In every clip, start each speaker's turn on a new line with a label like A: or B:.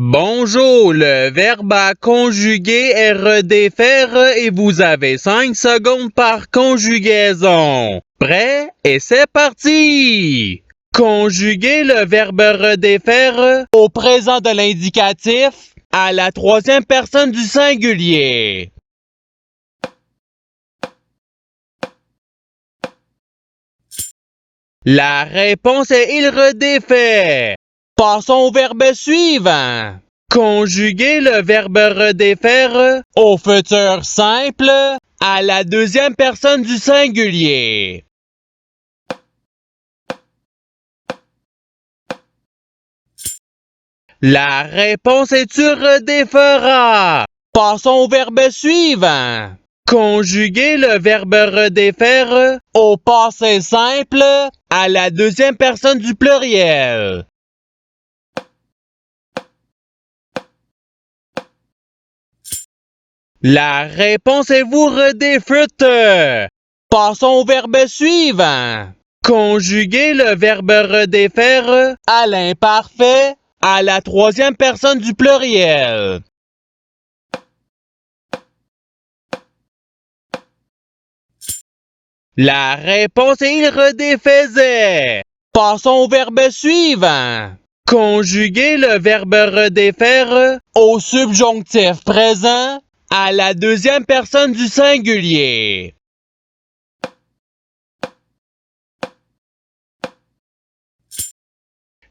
A: Bonjour, le verbe à conjuguer est redéfaire et vous avez 5 secondes par conjugaison. Prêt? Et c'est parti! Conjuguer le verbe redéfaire au présent de l'indicatif à la troisième personne du singulier. La réponse est il redéfait. Passons au verbe suivant. Conjuguer le verbe redéfaire au futur simple à la deuxième personne du singulier. La réponse est tu redéferas. Passons au verbe suivant. Conjuguer le verbe redéfaire au passé simple à la deuxième personne du pluriel. La réponse est vous redéfute. Passons au verbe suivant. Conjuguer le verbe redéfaire à l'imparfait à la troisième personne du pluriel. La réponse est il redéfaisait. Passons au verbe suivant. Conjuguer le verbe redéfaire au subjonctif présent à la deuxième personne du singulier.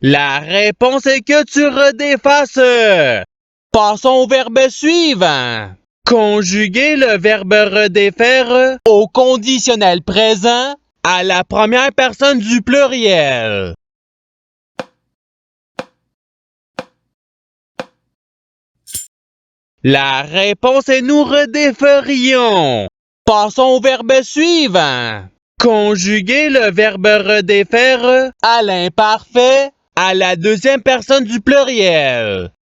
A: La réponse est que tu redéfasses. Passons au verbe suivant. Conjuguer le verbe redéfaire au conditionnel présent à la première personne du pluriel. La réponse est nous redéferions. Passons au verbe suivant. Conjuguer le verbe redéfaire à l'imparfait à la deuxième personne du pluriel.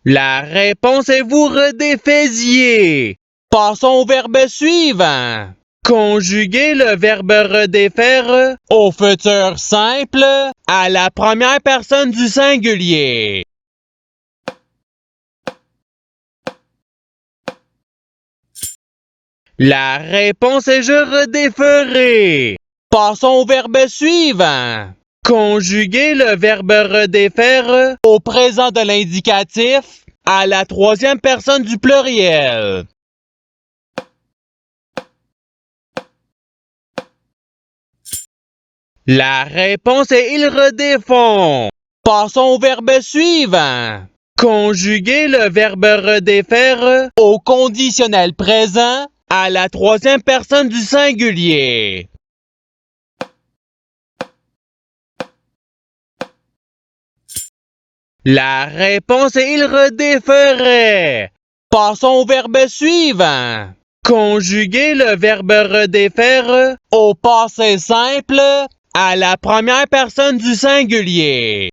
A: La réponse est vous redéfaisiez. Passons au verbe suivant. Conjuguer le verbe redéfaire au futur simple à la première personne du singulier. La réponse est je redéferai. Passons au verbe suivant. Conjuguer le verbe redéfaire au présent de l'indicatif à la troisième personne du pluriel. La réponse est il redéfont. Passons au verbe suivant. Conjuguer le verbe redéfaire au conditionnel présent à la troisième personne du singulier. La réponse est il redéferait. Passons au verbe suivant. Conjuguer le verbe redéfaire au passé simple à la première personne du singulier.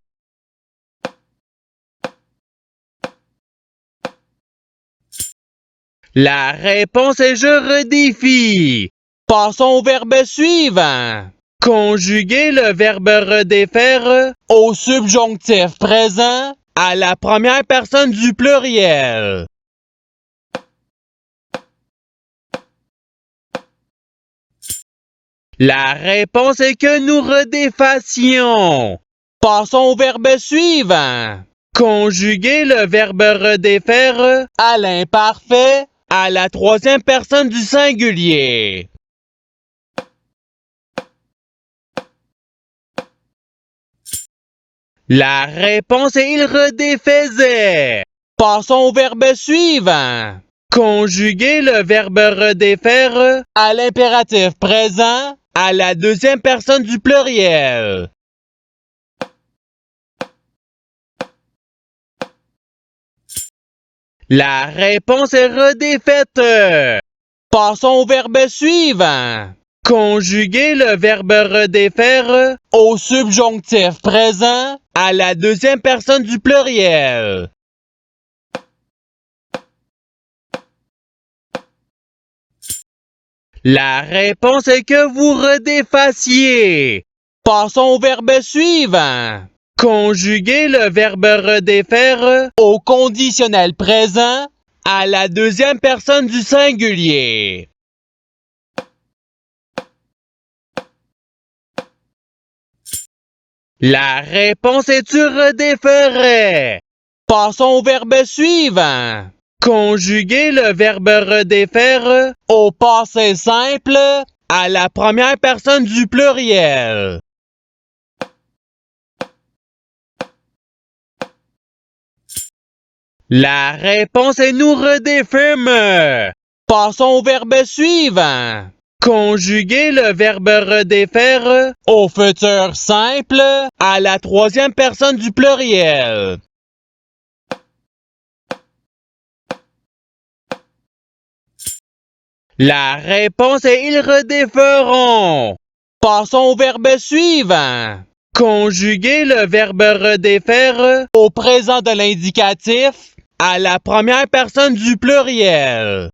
A: La réponse est je redéfie. Passons au verbe suivant. Conjuguer le verbe redéfaire au subjonctif présent à la première personne du pluriel. La réponse est que nous redéfassions. Passons au verbe suivant. Conjuguer le verbe redéfaire à l'imparfait à la troisième personne du singulier. La réponse est il redéfaisait. Passons au verbe suivant. Conjuguer le verbe redéfaire à l'impératif présent à la deuxième personne du pluriel. La réponse est redéfaite. Passons au verbe suivant. Conjuguer le verbe redéfaire au subjonctif présent à la deuxième personne du pluriel. La réponse est que vous redéfassiez. Passons au verbe suivant. Conjuguer le verbe redéfaire au conditionnel présent à la deuxième personne du singulier. La réponse est tu redéferais. Passons au verbe suivant. Conjuguer le verbe redéfaire au passé simple à la première personne du pluriel. La réponse est nous redéfirme. Passons au verbe suivant. Conjuguer le verbe redéfaire au futur simple à la troisième personne du pluriel. La réponse est ils redéferont. Passons au verbe suivant. Conjuguer le verbe redéfaire au présent de l'indicatif à la première personne du pluriel.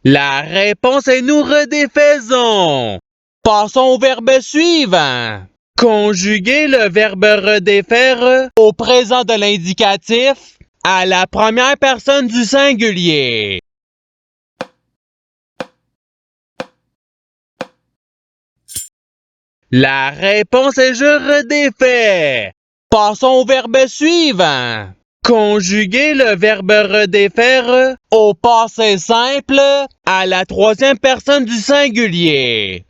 A: La réponse est nous redéfaisons. Passons au verbe suivant. Conjuguer le verbe redéfaire au présent de l'indicatif à la première personne du singulier. La réponse est je redéfais. Passons au verbe suivant. Conjuguer le verbe redéfaire au passé simple à la troisième personne du singulier.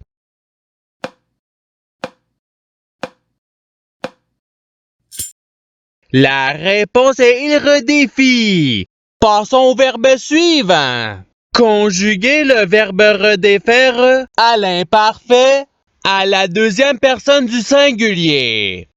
A: La réponse est il redéfie. Passons au verbe suivant. Conjuguer le verbe redéfaire à l'imparfait à la deuxième personne du singulier.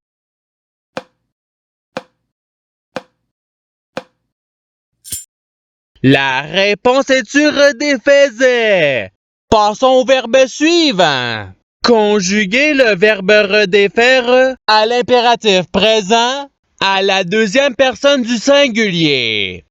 A: La réponse est tu redéfaisais. Passons au verbe suivant. Conjuguer le verbe redéfaire à l'impératif présent à la deuxième personne du singulier.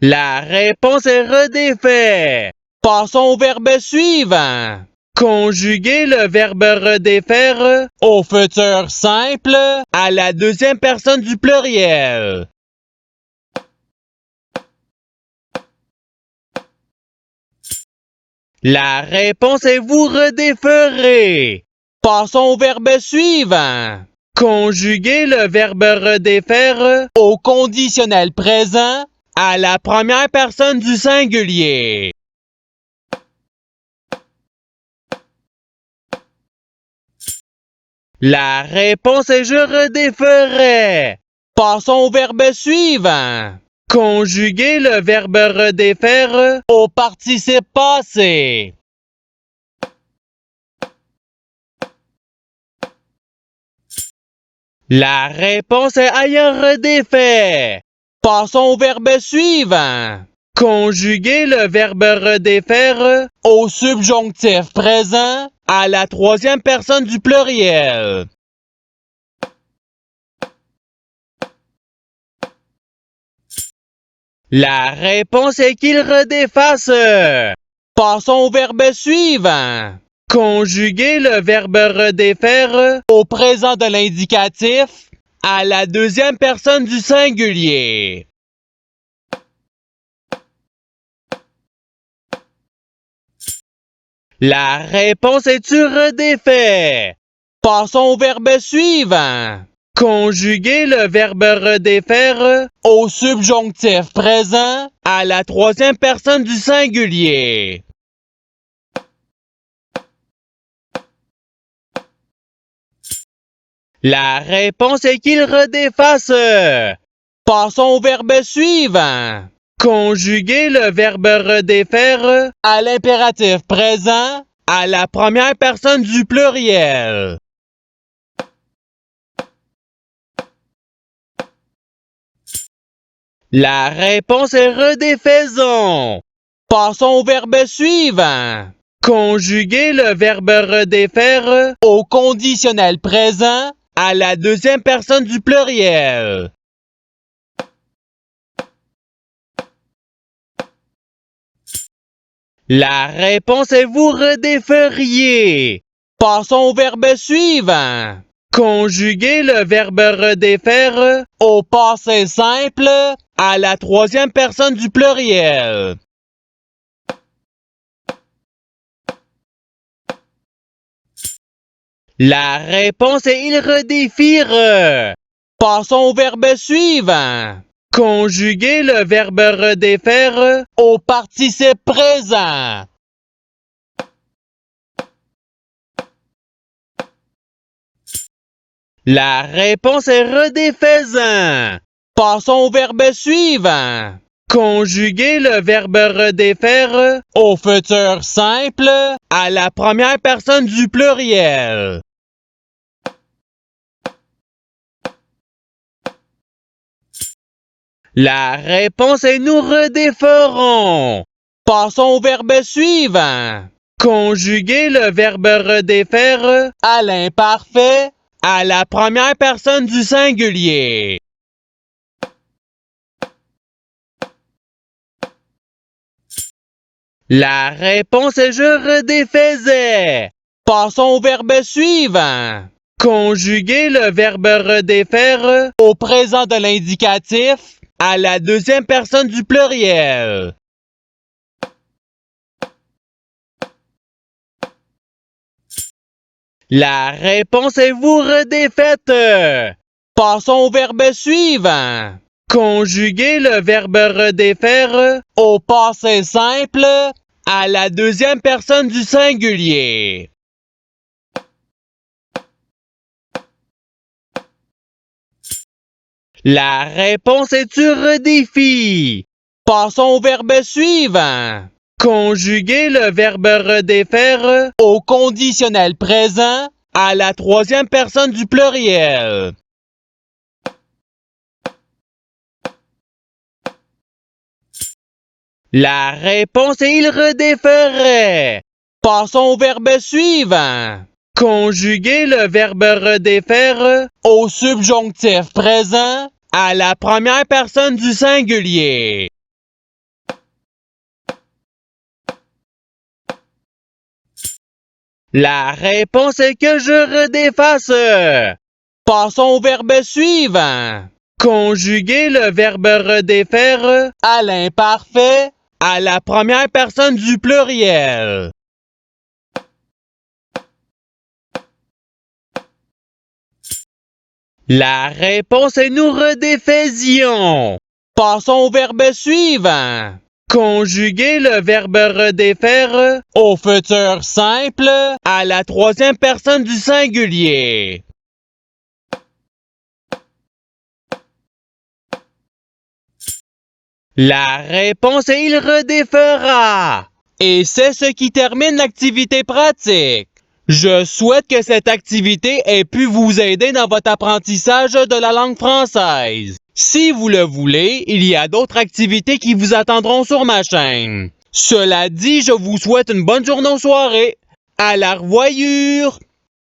A: La réponse est redéfait. Passons au verbe suivant. Conjuguer le verbe redéfaire au futur simple à la deuxième personne du pluriel. La réponse est vous redéferez. Passons au verbe suivant. Conjuguer le verbe redéfaire au conditionnel présent à la première personne du singulier. La réponse est je redéferais. Passons au verbe suivant. Conjuguer le verbe redéfaire au participe passé. La réponse est ayant redéfait. Passons au verbe suivant. Conjuguer le verbe redéfaire au subjonctif présent à la troisième personne du pluriel. La réponse est qu'il redéfasse. Passons au verbe suivant. Conjuguer le verbe redéfaire au présent de l'indicatif à la deuxième personne du singulier. La réponse est tu redéfait. Passons au verbe suivant. Conjuguer le verbe redéfaire au subjonctif présent à la troisième personne du singulier. La réponse est qu'il redéfasse. Passons au verbe suivant. Conjuguer le verbe redéfaire à l'impératif présent à la première personne du pluriel. La réponse est redéfaisons. Passons au verbe suivant. Conjuguer le verbe redéfaire au conditionnel présent à la deuxième personne du pluriel. La réponse est vous redéferiez. Passons au verbe suivant. Conjuguez le verbe redéfaire au passé simple à la troisième personne du pluriel. La réponse est il redéfire. Passons au verbe suivant. Conjuguez le verbe redéfaire au participe présent. La réponse est redéfaisant. Passons au verbe suivant. Conjuguez le verbe redéfaire au futur simple à la première personne du pluriel. La réponse est nous redéferons. Passons au verbe suivant. Conjuguez le verbe redéfaire à l'imparfait à la première personne du singulier. La réponse est je redéfaisais. Passons au verbe suivant. Conjuguez le verbe redéfaire au présent de l'indicatif à la deuxième personne du pluriel. La réponse est vous redéfaites. Passons au verbe suivant. Conjuguez le verbe redéfaire au passé simple à la deuxième personne du singulier. La réponse est tu redéfies. Passons au verbe suivant. Conjuguez le verbe redéfaire au conditionnel présent à la troisième personne du pluriel. La réponse est il redéferait. Passons au verbe suivant. Conjuguez le verbe redéfaire au subjonctif présent à la première personne du singulier. La réponse est que je redéfasse. Passons au verbe suivant. Conjuguez le verbe redéfaire à l'imparfait à la première personne du pluriel. La réponse est nous redéfaisions. Passons au verbe suivant. Conjuguez le verbe redéfaire au futur simple à la troisième personne du singulier. La réponse est il redéfera. Et c'est ce qui termine l'activité pratique. Je souhaite que cette activité ait pu vous aider dans votre apprentissage de la langue française. Si vous le voulez, il y a d'autres activités qui vous attendront sur ma chaîne. Cela dit, je vous souhaite une bonne journée ou soirée. À la revoyure!